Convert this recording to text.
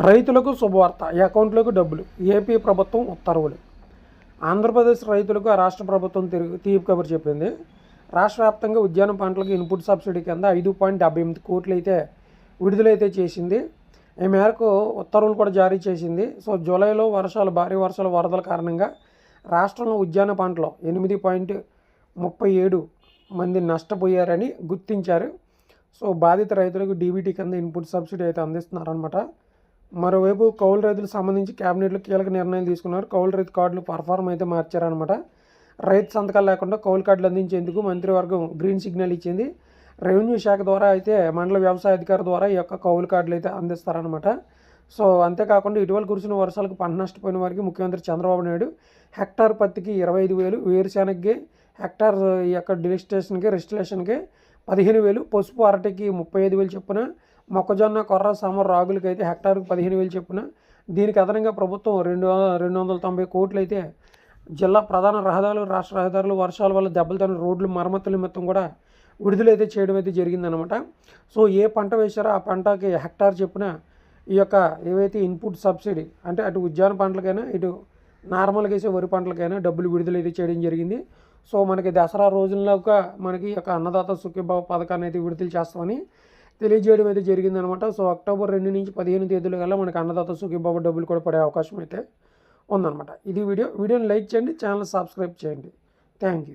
రైతులకు శుభవార్త, అకౌంట్లోకి డబ్బులు. ఏపీ ప్రభుత్వం ఉత్తర్వులు. ఆంధ్రప్రదేశ్ రైతులకు ఆ రాష్ట్ర ప్రభుత్వం తీపి కబురు చెప్పింది. రాష్ట్ర వ్యాప్తంగా ఉద్యాన పంటలకు ఇన్పుట్ సబ్సిడీ కింద 5.78 కోట్లు అయితే విడుదలైతే చేసింది. ఈ మేరకు ఉత్తర్వులు కూడా జారీ చేసింది. సో జూలైలో భారీ వర్షాలు, వరదల కారణంగా రాష్ట్రంలో ఉద్యాన పంటలో 8.37 మంది నష్టపోయారని గుర్తించారు. సో బాధిత రైతులకు డీబీటీ కింద ఇన్పుట్ సబ్సిడీ అయితే అందిస్తున్నారనమాట. మరోవైపు కౌలు రైతులకు సంబంధించి కేబినెట్లో కీలక నిర్ణయం తీసుకున్నారు. కౌలు రైతు కార్డులు పర్ఫార్మ్ అయితే మార్చారనమాట. రైతు సంతకాలు లేకుండా కౌలు కార్డులు అందించేందుకు మంత్రివర్గం గ్రీన్ సిగ్నల్ ఇచ్చింది. రెవెన్యూ శాఖ ద్వారా అయితే మండల వ్యవసాయ అధికారి ద్వారా ఈ యొక్క కౌలు కార్డులు అయితే అందిస్తారనమాట. సో అంతేకాకుండా ఇటీవల కురిసిన వర్షాలకు పంట నష్టపోయిన వారికి ముఖ్యమంత్రి చంద్రబాబు నాయుడు హెక్టార్ పత్తికి 25,000, వేరుశెనగకి హెక్టార్ ఈ యొక్క రెజిస్ట్రేషన్కి 15,000, పసుపు అరటికి 35,000 చొప్పున, మొక్కజొన్న, కొర్ర, సామర్, రాగులకి అయితే హెక్టార్కి 15,000 చొప్పున. దీనికి అదనంగా ప్రభుత్వం 290 కోట్లు అయితే జిల్లా ప్రధాన రహదారులు, రాష్ట్ర రహదారులు, వర్షాల వల్ల దెబ్బతిన్న రోడ్లు మరమ్మతుల నిమిత్తం కూడా విడుదలైతే చేయడం అయితే జరిగిందనమాట. సో ఏ పంట వేశారో ఆ పంటకి హెక్టార్ చొప్పున ఈ యొక్క ఏవైతే ఇన్పుట్ సబ్సిడీ అంటే అటు ఉద్యాన పంటలకైనా ఇటు నార్మల్గా వేసే వరి పంటలకైనా డబ్బులు విడుదలైతే చేయడం జరిగింది. సో మనకి దసరా రోజుల్లోగా మనకి ఈ యొక్క అన్నదాత సుఖీభావ పథకాన్ని అయితే విడుదల చేస్తామని తెలియజేయడం అయితే జరిగిందనమాట. సో అక్టోబర్ 2 నుంచి 15 తేదీల కల్లా మనకి అన్నదాత సుఖీభావ డబ్బులు కూడా పడే అవకాశం అయితే ఉందన్నమాట. ఇది వీడియోని లైక్ చేయండి, ఛానల్ సబ్స్క్రైబ్ చేయండి. Thank you.